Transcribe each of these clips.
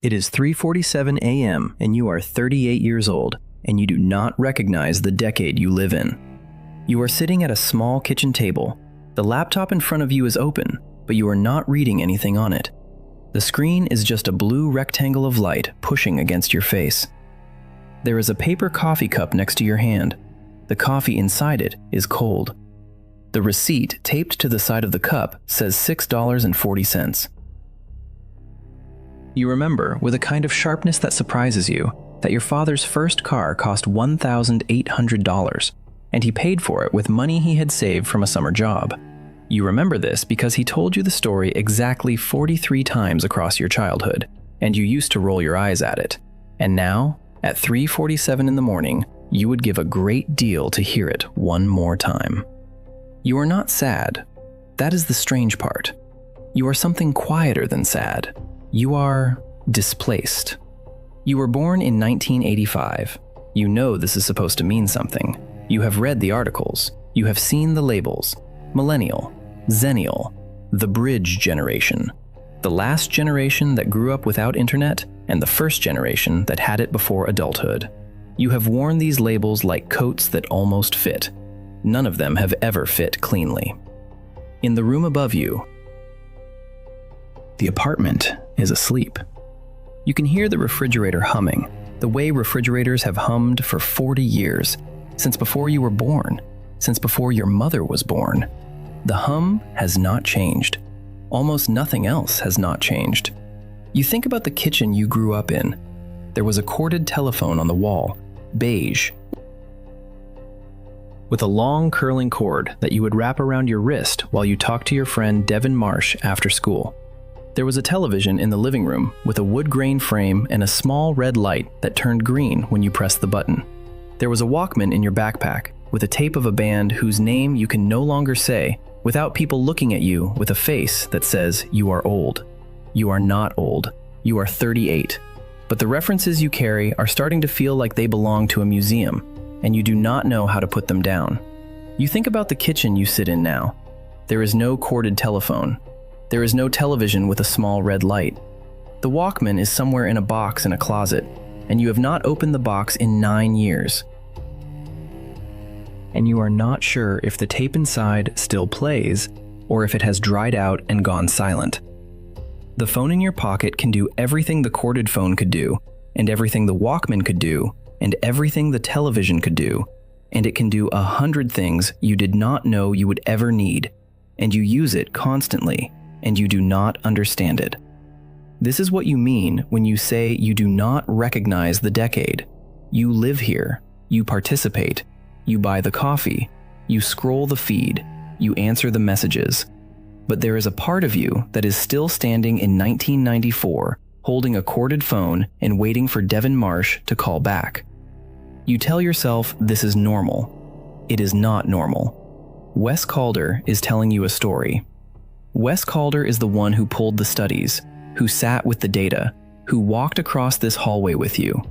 It is 3:47 a.m. and you are 38 years old, and you do not recognize the decade you live in. You are sitting at a small kitchen table. The laptop in front of you is open, but you are not reading anything on it. The screen is just a blue rectangle of light pushing against your face. There is a paper coffee cup next to your hand. The coffee inside it is cold. The receipt taped to the side of the cup says $6.40. You remember, with a kind of sharpness that surprises you, that your father's first car cost $1,800, and he paid for it with money he had saved from a summer job. You remember this because he told you the story exactly 43 times across your childhood, and you used to roll your eyes at it. And now, at 3:47 in the morning, you would give a great deal to hear it one more time. You are not sad. That is the strange part. You are something quieter than sad. You are displaced. You were born in 1985. You know this is supposed to mean something. You have read the articles. You have seen the labels. Millennial, Zennial, the bridge generation. The last generation that grew up without internet and the first generation that had it before adulthood. You have worn these labels like coats that almost fit. None of them have ever fit cleanly. In the room above you, the apartment is asleep. You can hear the refrigerator humming, the way refrigerators have hummed for 40 years, since before you were born, since before your mother was born. The hum has not changed. Almost nothing else has not changed. You think about the kitchen you grew up in. There was a corded telephone on the wall, beige, with a long curling cord that you would wrap around your wrist while you talked to your friend Devin Marsh after school. There was a television in the living room with a wood grain frame and a small red light that turned green when you pressed the button. There was a Walkman in your backpack with a tape of a band whose name you can no longer say without people looking at you with a face that says you are old. You are not old. You are 38. But the references you carry are starting to feel like they belong to a museum, and you do not know how to put them down. You think about the kitchen you sit in now. There is no corded telephone. There is no television with a small red light. The Walkman is somewhere in a box in a closet, and you have not opened the box in 9 years. And you are not sure if the tape inside still plays, or if it has dried out and gone silent. The phone in your pocket can do everything the corded phone could do, and everything the Walkman could do, and everything the television could do, and it can do 100 things you did not know you would ever need, and you use it constantly, and you do not understand it. This is what you mean when you say you do not recognize the decade. You live here, you participate, you buy the coffee, you scroll the feed, you answer the messages. But there is a part of you that is still standing in 1994, holding a corded phone and waiting for Devin Marsh to call back. You tell yourself this is normal. It is not normal. Wes Calder is telling you a story. Wes Calder is the one who pulled the studies, who sat with the data, who walked across this hallway with you.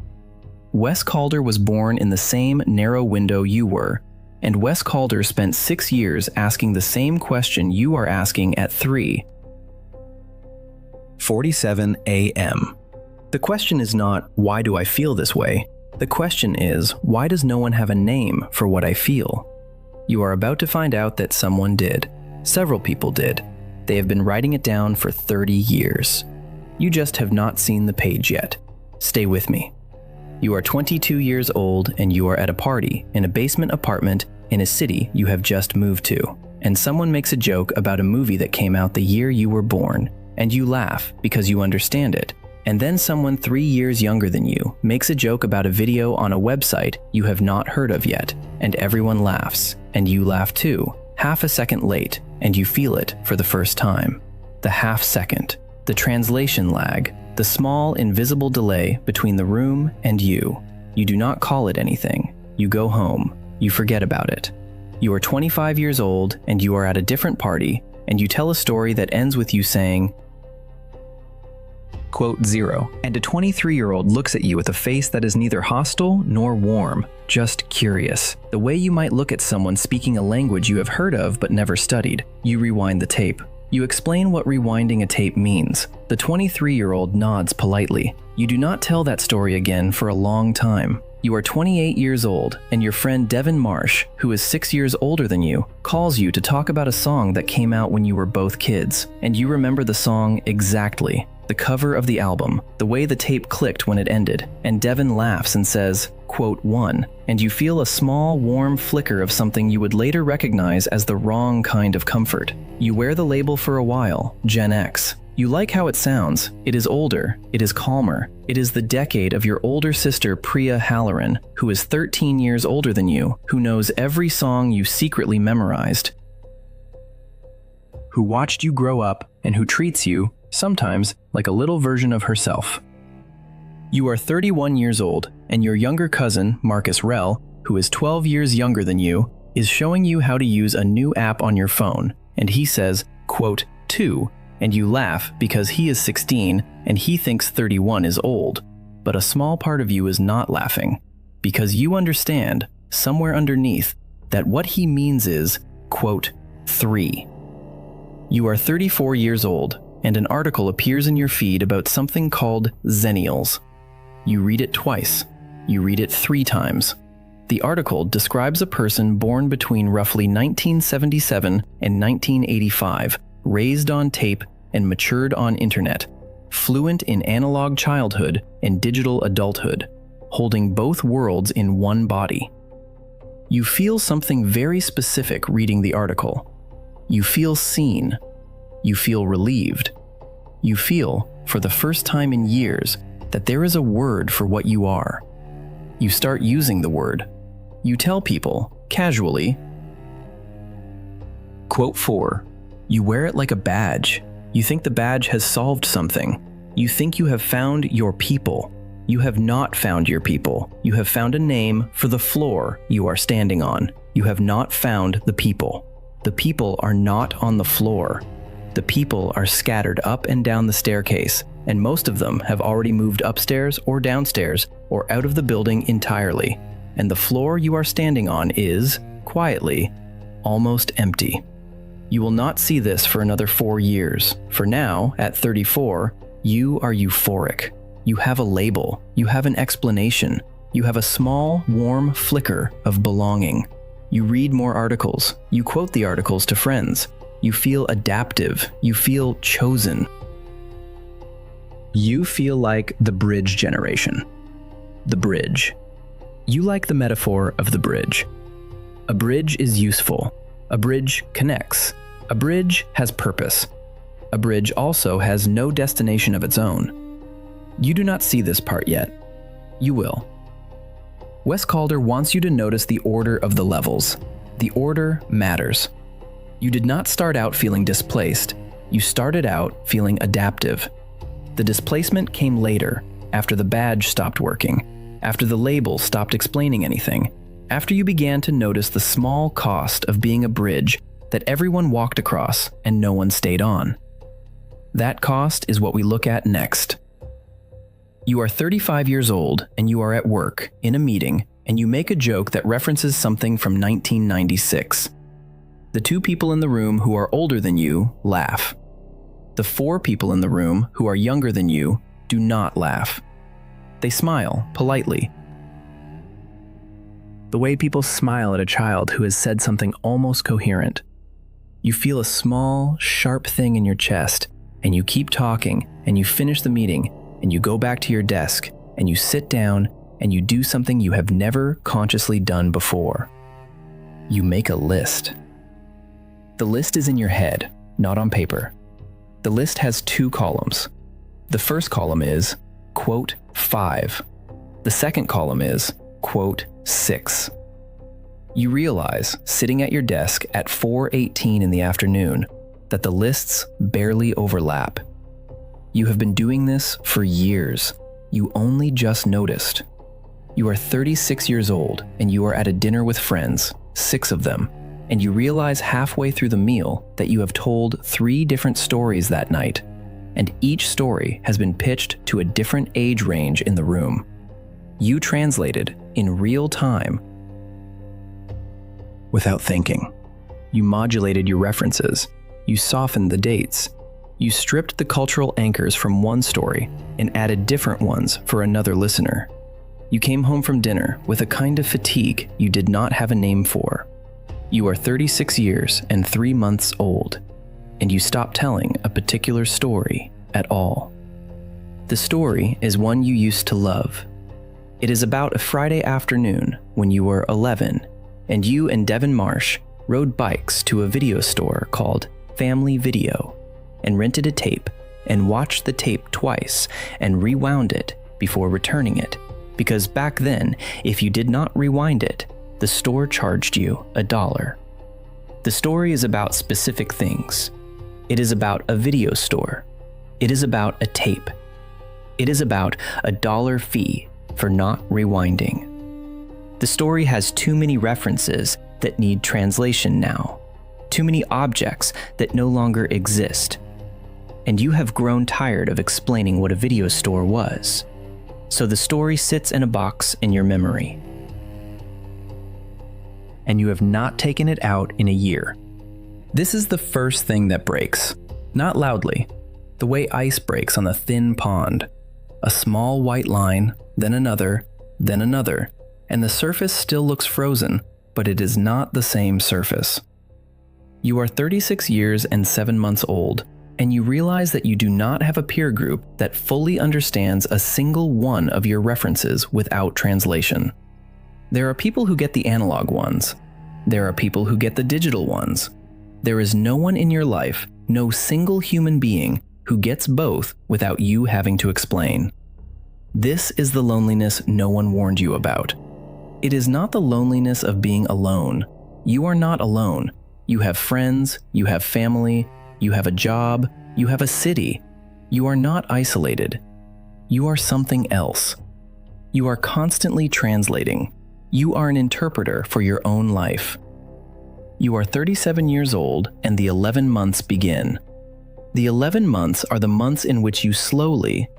Wes Calder was born in the same narrow window you were, and Wes Calder spent 6 years asking the same question you are asking at 3:47 a.m. The question is not, why do I feel this way? The question is, why does no one have a name for what I feel? You are about to find out that someone did. Several people did. They have been writing it down for 30 years. You just have not seen the page yet. Stay with me. You are 22 years old and you are at a party in a basement apartment in a city you have just moved to, and someone makes a joke about a movie that came out the year you were born, and you laugh because you understand it. And then someone 3 years younger than you makes a joke about a video on a website you have not heard of yet, and everyone laughs, and you laugh too, half a second late, and you feel it for the first time. The half second, the translation lag, the small invisible delay between the room and you. You do not call it anything. You go home. You forget about it. You are 25 years old and you are at a different party, and you tell a story that ends with you saying, quote 0, and a 23-year-old looks at you with a face that is neither hostile nor warm, just curious. The way you might look at someone speaking a language you have heard of but never studied. You rewind the tape. You explain what rewinding a tape means. The 23-year-old nods politely. You do not tell that story again for a long time. You are 28 years old, and your friend Devin Marsh, who is 6 years older than you, calls you to talk about a song that came out when you were both kids, and you remember the song exactly. The cover of the album, the way the tape clicked when it ended, and Devin laughs and says, quote, "1," and you feel a small, warm flicker of something you would later recognize as the wrong kind of comfort. You wear the label for a while, Gen X. You like how it sounds. It is older. It is calmer. It is the decade of your older sister Priya Halloran, who is 13 years older than you, who knows every song you secretly memorized, who watched you grow up, and who treats you, sometimes, like a little version of herself. You are 31 years old, and your younger cousin, Marcus Rell, who is 12 years younger than you, is showing you how to use a new app on your phone, and he says, quote, "2, and you laugh because he is 16 and he thinks 31 is old, but a small part of you is not laughing, because you understand, somewhere underneath, that what he means is, quote, 3. You are 34 years old, and an article appears in your feed about something called Zennials. You read it twice. You read it 3 times. The article describes a person born between roughly 1977 and 1985, raised on tape and matured on internet, fluent in analog childhood and digital adulthood, holding both worlds in one body. You feel something very specific reading the article. You feel seen. You feel relieved. You feel, for the first time in years, that there is a word for what you are. You start using the word. You tell people, casually, quote 4, you wear it like a badge. You think the badge has solved something. You think you have found your people. You have not found your people. You have found a name for the floor you are standing on. You have not found the people. The people are not on the floor. The people are scattered up and down the staircase, and most of them have already moved upstairs or downstairs or out of the building entirely. And the floor you are standing on is, quietly, almost empty. You will not see this for another 4 years. For now, at 34, you are euphoric. You have a label. You have an explanation. You have a small, warm flicker of belonging. You read more articles. You quote the articles to friends. You feel adaptive. You feel chosen. You feel like the bridge generation. The bridge. You like the metaphor of the bridge. A bridge is useful. A bridge connects. A bridge has purpose. A bridge also has no destination of its own. You do not see this part yet. You will. Wes Calder wants you to notice the order of the levels. The order matters. You did not start out feeling displaced. You started out feeling adaptive. The displacement came later, after the badge stopped working, after the label stopped explaining anything, after you began to notice the small cost of being a bridge that everyone walked across and no one stayed on. That cost is what we look at next. You are 35 years old and you are at work, in a meeting, and you make a joke that references something from 1996. The 2 people in the room who are older than you laugh. The 4 people in the room who are younger than you do not laugh. They smile politely. The way people smile at a child who has said something almost coherent. You feel a small, sharp thing in your chest, and you keep talking, and you finish the meeting, and you go back to your desk, and you sit down, and you do something you have never consciously done before. You make a list. The list is in your head, not on paper. The list has 2 columns. The first column is, quote, 5. The second column is, quote, 6. You realize, sitting at your desk at 4:18 in the afternoon, that the lists barely overlap. You have been doing this for years. You only just noticed. You are 36 years old and you are at a dinner with friends, 6 of them, and you realize halfway through the meal that you have told 3 different stories that night, and each story has been pitched to a different age range in the room. You translated, in real time, without thinking. You modulated your references. You softened the dates. You stripped the cultural anchors from one story and added different ones for another listener. You came home from dinner with a kind of fatigue you did not have a name for. You are 36 years and 3 months old, and you stopped telling a particular story at all. The story is one you used to love. It is about a Friday afternoon when you were 11, and you and Devin Marsh rode bikes to a video store called Family Video and rented a tape and watched the tape twice and rewound it before returning it, because back then, if you did not rewind it, the store charged you $1. The story is about specific things. It is about a video store. It is about a tape. It is about $1 fee for not rewinding. The story has too many references that need translation now, too many objects that no longer exist, and you have grown tired of explaining what a video store was. So the story sits in a box in your memory, and you have not taken it out in a year. This is the first thing that breaks, not loudly, the way ice breaks on a thin pond. A small white line, then another, and the surface still looks frozen, but it is not the same surface. You are 36 years and 7 months old, and you realize that you do not have a peer group that fully understands a single one of your references without translation. There are people who get the analog ones. There are people who get the digital ones. There is no one in your life, no single human being, who gets both without you having to explain. This is the loneliness no one warned you about. It is not the loneliness of being alone. You are not alone. You have friends, you have family, you have a job, you have a city. You are not isolated. You are something else. You are constantly translating. You are an interpreter for your own life. You are 37 years old and the 11 months begin. The 11 months are the months in which you slowly,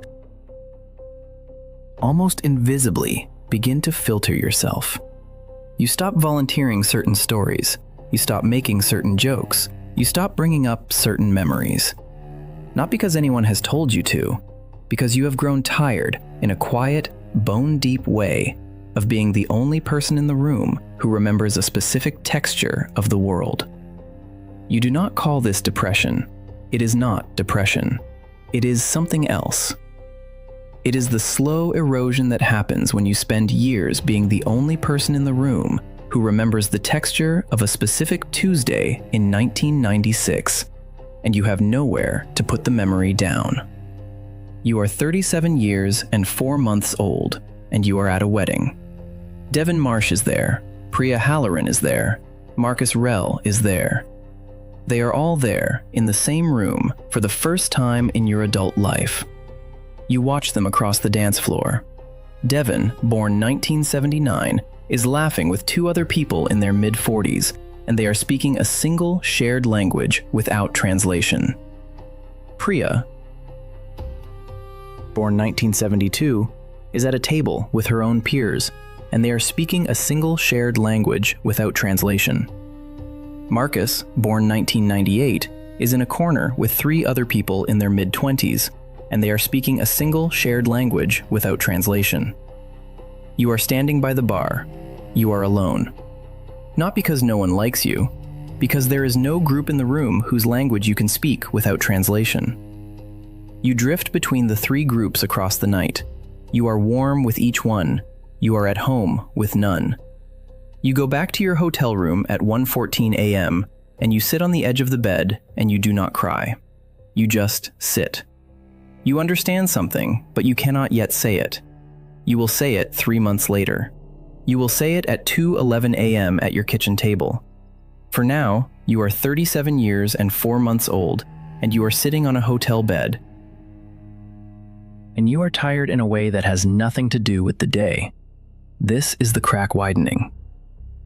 almost invisibly, begin to filter yourself. You stop volunteering certain stories. You stop making certain jokes. You stop bringing up certain memories. Not because anyone has told you to, because you have grown tired in a quiet, bone-deep way of being the only person in the room who remembers a specific texture of the world. You do not call this depression. It is not depression. It is something else. It is the slow erosion that happens when you spend years being the only person in the room who remembers the texture of a specific Tuesday in 1996, and you have nowhere to put the memory down. You are 37 years and 4 months old, and you are at a wedding. Devin Marsh is there. Priya Halloran is there. Marcus Rell is there. They are all there in the same room for the first time in your adult life. You watch them across the dance floor. Devin, born 1979, is laughing with 2 other people in their mid-40s, and they are speaking a single shared language without translation. Priya, born 1972, is at a table with her own peers, and they are speaking a single shared language without translation. Marcus, born 1998, is in a corner with 3 other people in their mid-20s, and they are speaking a single shared language without translation. You are standing by the bar. You are alone. Not because no one likes you, because there is no group in the room whose language you can speak without translation. You drift between the 3 groups across the night. You are warm with each one. You are at home with none. You go back to your hotel room at 1:14 a.m., and you sit on the edge of the bed and you do not cry. You just sit. You understand something, but you cannot yet say it. You will say it 3 months later. You will say it at 2:11 a.m. at your kitchen table. For now, you are 37 years and 4 months old, and you are sitting on a hotel bed. And you are tired in a way that has nothing to do with the day. This is the crack widening.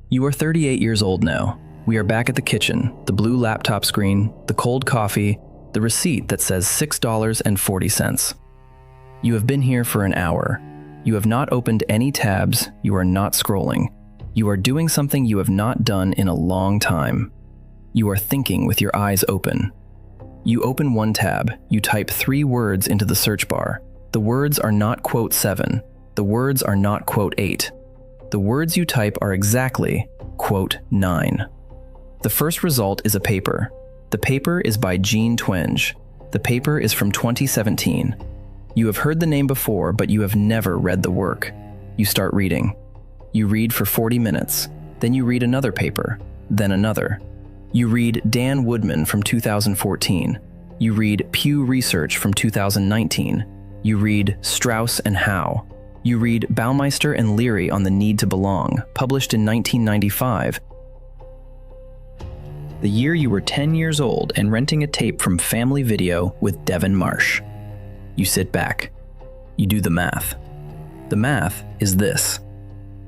You are 38 years old now. We are back at the kitchen, the blue laptop screen, the cold coffee, the receipt that says $6.40. You have been here for an hour. You have not opened any tabs. You are not scrolling. You are doing something you have not done in a long time. You are thinking with your eyes open. You open one tab, you type 3 words into the search bar. The words are not quote 7. The words are not quote 8. The words you type are exactly quote 9. The first result is a paper. The paper is by Jean Twenge. The paper is from 2017. You have heard the name before, but you have never read the work. You start reading. You read for 40 minutes. Then you read another paper, then another. You read Dan Woodman from 2014. You read Pew Research from 2019. You read Strauss and Howe. You read Baumeister and Leary on the Need to Belong, published in 1995. The year you were 10 years old and renting a tape from Family Video with Devon Marsh. You sit back. You do the math. The math is this.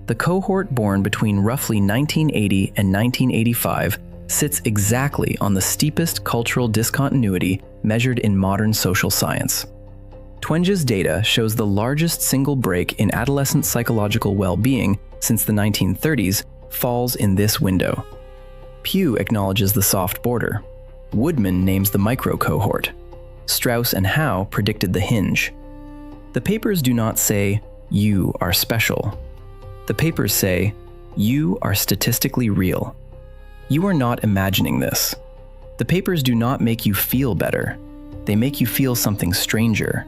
The cohort born between roughly 1980 and 1985 sits exactly on the steepest cultural discontinuity measured in modern social science. Twenge's data shows the largest single break in adolescent psychological well-being since the 1930s falls in this window. Pew acknowledges the soft border. Woodman names the micro-cohort. Strauss and Howe predicted the hinge. The papers do not say, "You are special." The papers say, "You are statistically real." You are not imagining this. The papers do not make you feel better. They make you feel something stranger.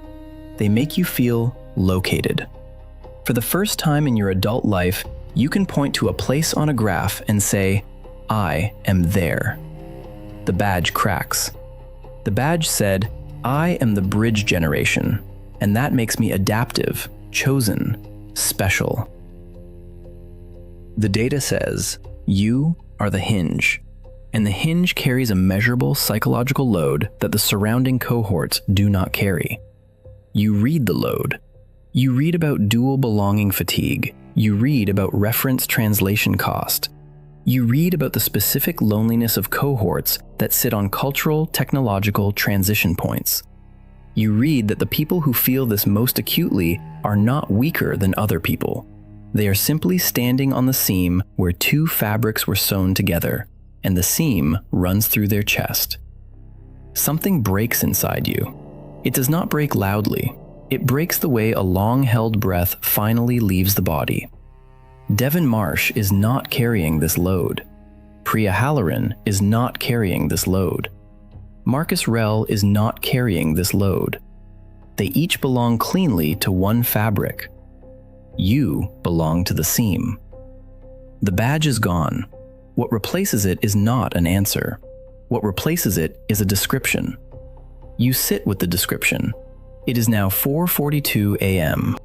They make you feel located. For the first time in your adult life, you can point to a place on a graph and say, "I am there." The badge cracks. The badge said, "I am the bridge generation, and that makes me adaptive, chosen, special." The data says, you are the hinge, and the hinge carries a measurable psychological load that the surrounding cohorts do not carry. You read the load. You read about dual belonging fatigue. You read about reference translation cost. You read about the specific loneliness of cohorts that sit on cultural, technological transition points. You read that the people who feel this most acutely are not weaker than other people. They are simply standing on the seam where 2 fabrics were sewn together, and the seam runs through their chest. Something breaks inside you. It does not break loudly. It breaks the way a long-held breath finally leaves the body. Devon Marsh is not carrying this load. Priya Halloran is not carrying this load. Marcus Rell is not carrying this load. They each belong cleanly to one fabric. You belong to the seam. The badge is gone. What replaces it is not an answer. What replaces it is a description. You sit with the description. It is now 4:42 a.m.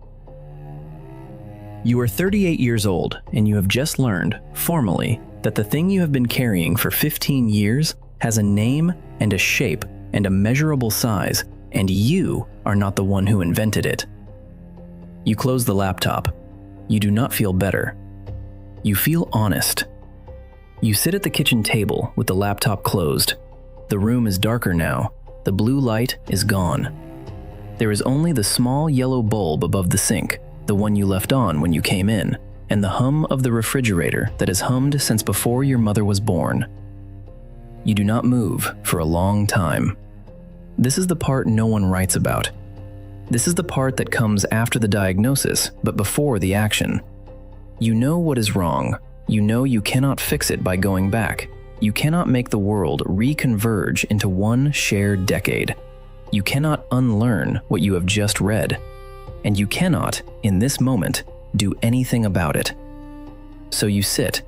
You are 38 years old, and you have just learned, formally, that the thing you have been carrying for 15 years has a name and a shape and a measurable size, and you are not the one who invented it. You close the laptop. You do not feel better. You feel honest. You sit at the kitchen table with the laptop closed. The room is darker now. The blue light is gone. There is only the small yellow bulb above the sink, the one you left on when you came in, and the hum of the refrigerator that has hummed since before your mother was born. You do not move for a long time. This is the part no one writes about. This is the part that comes after the diagnosis, but before the action. You know what is wrong. You know you cannot fix it by going back. You cannot make the world reconverge into one shared decade. You cannot unlearn what you have just read. And you cannot, in this moment, do anything about it. So you sit.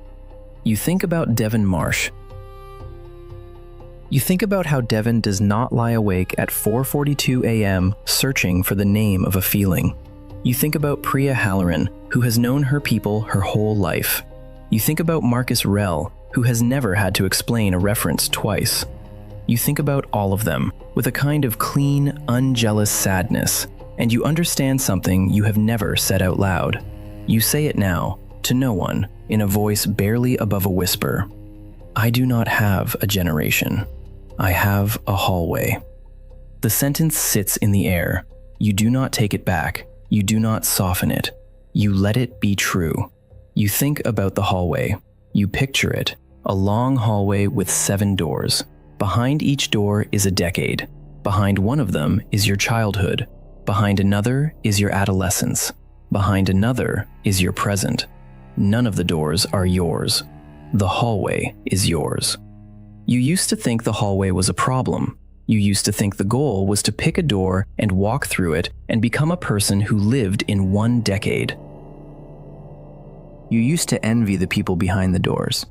You think about Devon Marsh. You think about how Devon does not lie awake at 4:42 a.m. searching for the name of a feeling. You think about Priya Halloran, who has known her people her whole life. You think about Marcus Rell, who has never had to explain a reference twice. You think about all of them with a kind of clean, unjealous sadness, and you understand something you have never said out loud. You say it now, to no one, in a voice barely above a whisper. I do not have a generation. I have a hallway. The sentence sits in the air. You do not take it back. You do not soften it. You let it be true. You think about the hallway. You picture it, A long hallway with 7 doors. Behind each door is a decade. Behind one of them is your childhood. Behind another is your adolescence. Behind another is your present. None of the doors are yours. The hallway is yours. You used to think the hallway was a problem. You used to think the goal was to pick a door and walk through it and become a person who lived in one decade. You used to envy the people behind the doors.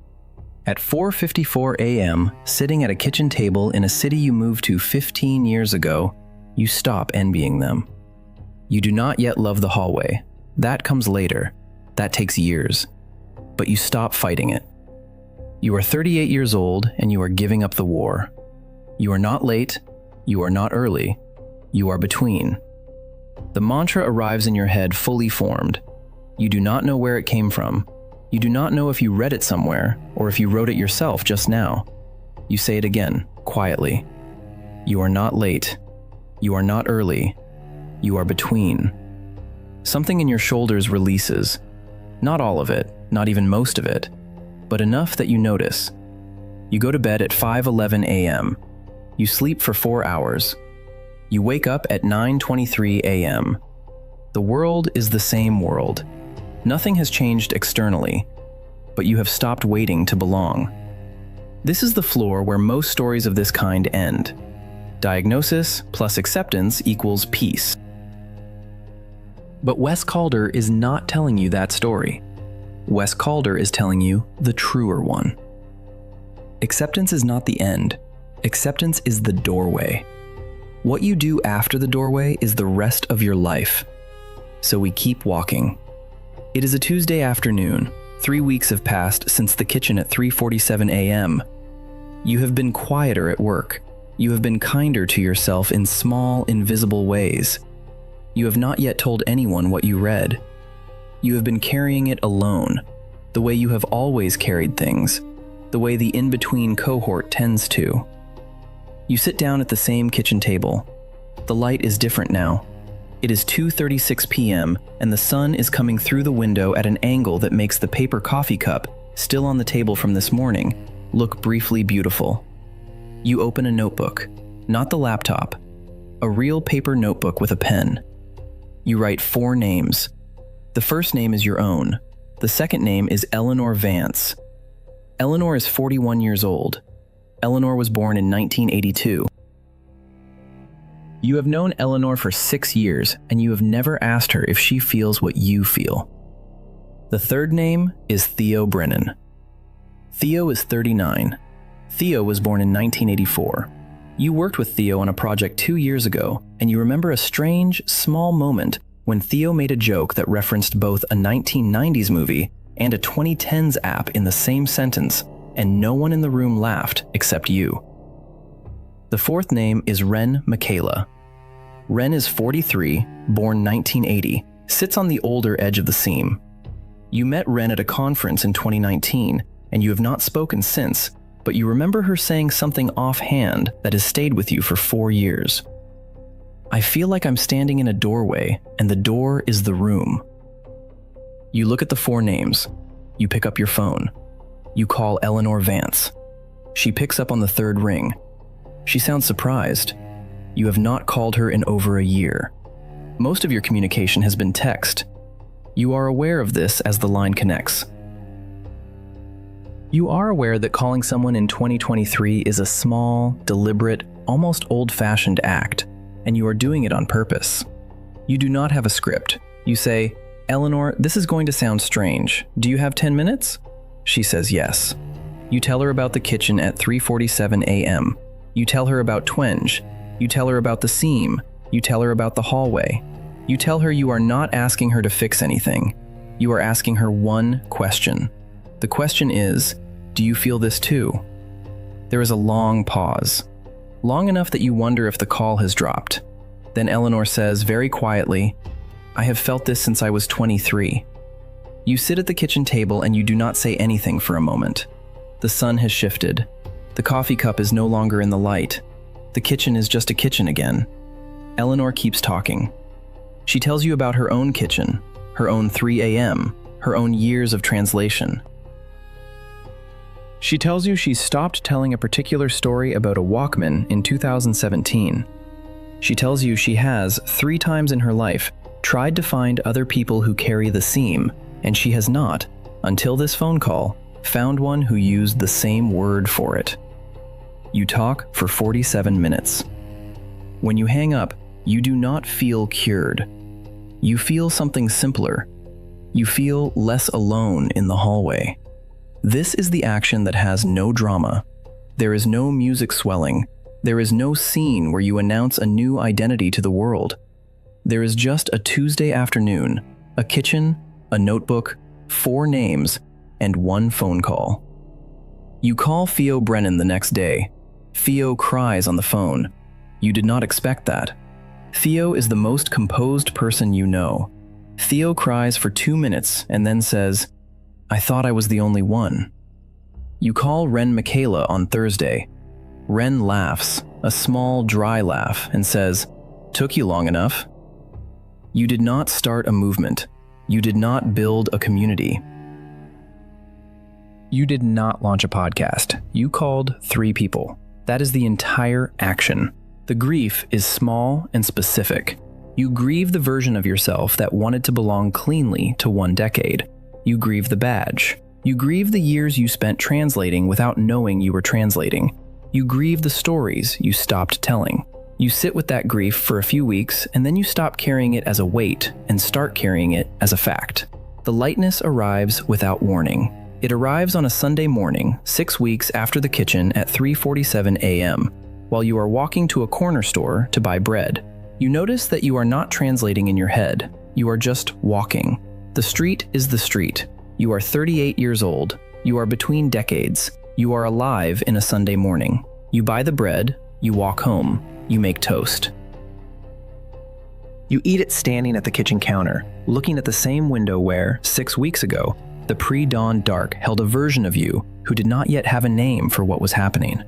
At 4:54 a.m., sitting at a kitchen table in a city you moved to 15 years ago, you stop envying them. You do not yet love the hallway. That comes later. That takes years. But you stop fighting it. You are 38 years old and you are giving up the war. You are not late. You are not early. You are between. The mantra arrives in your head fully formed. You do not know where it came from. You do not know if you read it somewhere or if you wrote it yourself just now. You say it again, quietly. You are not late. You are not early. You are between. Something in your shoulders releases. Not all of it, not even most of it, but enough that you notice. You go to bed at 5:11 a.m. You sleep for 4 hours. You wake up at 9:23 a.m. The world is the same world. Nothing has changed externally, but you have stopped waiting to belong. This is the floor where most stories of this kind end. Diagnosis plus acceptance equals peace. But Wes Calder is not telling you that story. Wes Calder is telling you the truer one. Acceptance is not the end. Acceptance is the doorway. What you do after the doorway is the rest of your life. So we keep walking. It is a Tuesday afternoon. 3 weeks have passed since the kitchen at 3:47 a.m. You have been quieter at work. You have been kinder to yourself in small, invisible ways. You have not yet told anyone what you read. You have been carrying it alone, the way you have always carried things, the way the in-between cohort tends to. You sit down at the same kitchen table. The light is different now. It is 2:36 p.m. and the sun is coming through the window at an angle that makes the paper coffee cup, still on the table from this morning, look briefly beautiful. You open a notebook, not the laptop, a real paper notebook with a pen. You write 4 names. The first name is your own. The second name is Eleanor Vance. Eleanor is 41 years old. Eleanor was born in 1982. You have known Eleanor for 6 years, and you have never asked her if she feels what you feel. The third name is Theo Brennan. Theo is 39. Theo was born in 1984. You worked with Theo on a project 2 years ago, and you remember a strange, small moment when Theo made a joke that referenced both a 1990s movie and a 2010s app in the same sentence, and no one in the room laughed except you. The fourth name is Ren Michaela. Ren is 43, born 1980, sits on the older edge of the seam. You met Ren at a conference in 2019, and you have not spoken since, but you remember her saying something offhand that has stayed with you for 4 years. I feel like I'm standing in a doorway, and the door is the room. You look at the 4 names. You pick up your phone. You call Eleanor Vance. She picks up on the 3rd ring. She sounds surprised. You have not called her in over a year. Most of your communication has been text. You are aware of this as the line connects. You are aware that calling someone in 2023 is a small, deliberate, almost old-fashioned act, and you are doing it on purpose. You do not have a script. You say, "Eleanor, this is going to sound strange. Do you have 10 minutes?" She says yes. You tell her about the kitchen at 3:47 a.m. You tell her about twenge. You tell her about the seam. You tell her about the hallway. You tell her you are not asking her to fix anything. You are asking her one question. The question is, do you feel this too? There is a long pause. Long enough that you wonder if the call has dropped. Then Eleanor says very quietly, "I have felt this since I was 23. You sit at the kitchen table and you do not say anything for a moment. The sun has shifted. The coffee cup is no longer in the light. The kitchen is just a kitchen again. Eleanor keeps talking. She tells you about her own kitchen, her own 3 a.m., her own years of translation. She tells you she stopped telling a particular story about a Walkman in 2017. She tells you she has, 3 times in her life, tried to find other people who carry the seam, and she has not, until this phone call, found one who used the same word for it. You talk for 47 minutes. When you hang up, you do not feel cured. You feel something simpler. You feel less alone in the hallway. This is the action that has no drama. There is no music swelling. There is no scene where you announce a new identity to the world. There is just a Tuesday afternoon, a kitchen, a notebook, 4 names, and 1 phone call. You call Theo Brennan the next day. Theo cries on the phone. You did not expect that. Theo is the most composed person you know. Theo cries for 2 minutes and then says, "I thought I was the only one." You call Ren Michaela on Thursday. Ren laughs, a small, dry laugh, and says, "Took you long enough." You did not start a movement. You did not build a community. You did not launch a podcast. You called 3 people. That is the entire action. The grief is small and specific. You grieve the version of yourself that wanted to belong cleanly to 1 decade. You grieve the badge. You grieve the years you spent translating without knowing you were translating. You grieve the stories you stopped telling. You sit with that grief for a few weeks, and then you stop carrying it as a weight and start carrying it as a fact. The lightness arrives without warning. It arrives on a Sunday morning, 6 weeks after the kitchen at 3:47 a.m., while you are walking to a corner store to buy bread. You notice that you are not translating in your head. You are just walking. The street is the street. You are 38 years old. You are between decades. You are alive in a Sunday morning. You buy the bread. You walk home. You make toast. You eat it standing at the kitchen counter, looking at the same window where, 6 weeks ago, the pre-dawn dark held a version of you who did not yet have a name for what was happening.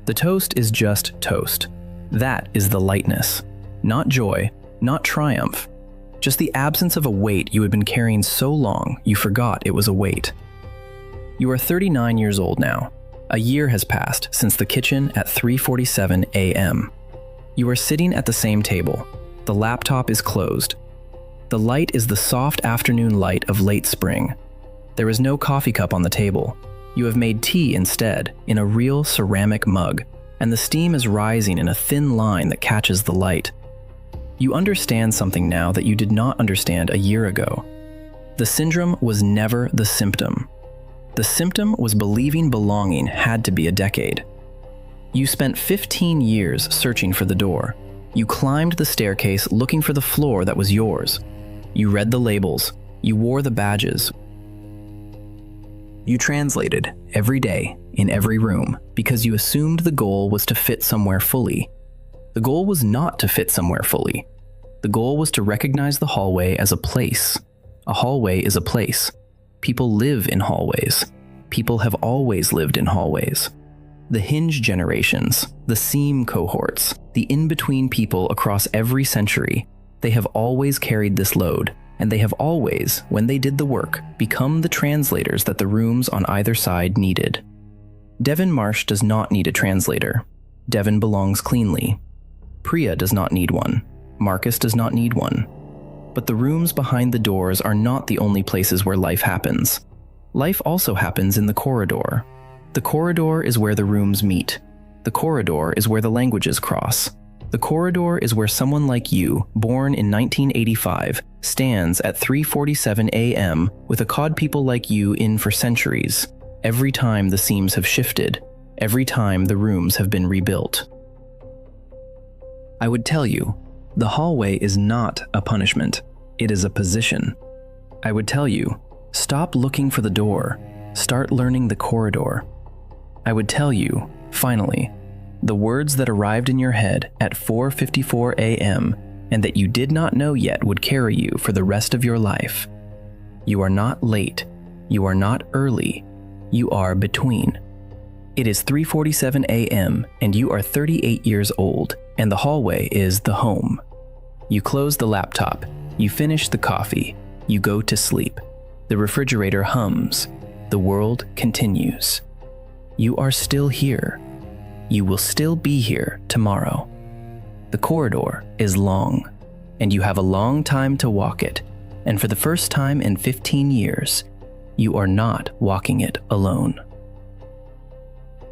The toast is just toast. That is the lightness. Not joy, not triumph. Just the absence of a weight you had been carrying so long you forgot it was a weight. You are 39 years old now. A year has passed since the kitchen at 3:47 a.m. You are sitting at the same table. The laptop is closed. The light is the soft afternoon light of late spring. There is no coffee cup on the table. You have made tea instead, in a real ceramic mug, and the steam is rising in a thin line that catches the light. You understand something now that you did not understand a year ago. The syndrome was never the symptom. The symptom was believing belonging had to be a decade. You spent 15 years searching for the door. You climbed the staircase looking for the floor that was yours. You read the labels. You wore the badges. You translated every day in every room because you assumed the goal was to fit somewhere fully. The goal was not to fit somewhere fully. The goal was to recognize the hallway as a place. A hallway is a place. People live in hallways. People have always lived in hallways. The hinge generations, the seam cohorts, the in-between people across every century, they have always carried this load, and they have always, when they did the work, become the translators that the rooms on either side needed. Devin Marsh does not need a translator. Devin belongs cleanly. Priya does not need one. Marcus does not need one. But the rooms behind the doors are not the only places where life happens. Life also happens in the corridor. The corridor is where the rooms meet. The corridor is where the languages cross. The corridor is where someone like you, born in 1985, stands at 3:47 a.m. with a cod people like you in for centuries, every time the seams have shifted, every time the rooms have been rebuilt. I would tell you, the hallway is not a punishment, it is a position. I would tell you, stop looking for the door, start learning the corridor. I would tell you, finally, the words that arrived in your head at 4:54 a.m. and that you did not know yet would carry you for the rest of your life. You are not late. You are not early. You are between. It is 3:47 a.m. and you are 38 years old, and the hallway is the home. You close the laptop. You finish the coffee. You go to sleep. The refrigerator hums. The world continues. You are still here. You will still be here tomorrow. The corridor is long, and you have a long time to walk it, and for the first time in 15 years, you are not walking it alone.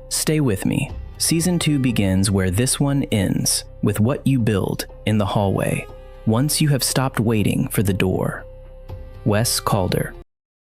Stay with me. Season 2 begins where this one ends, with what you build in the hallway, once you have stopped waiting for the door. Wes Calder.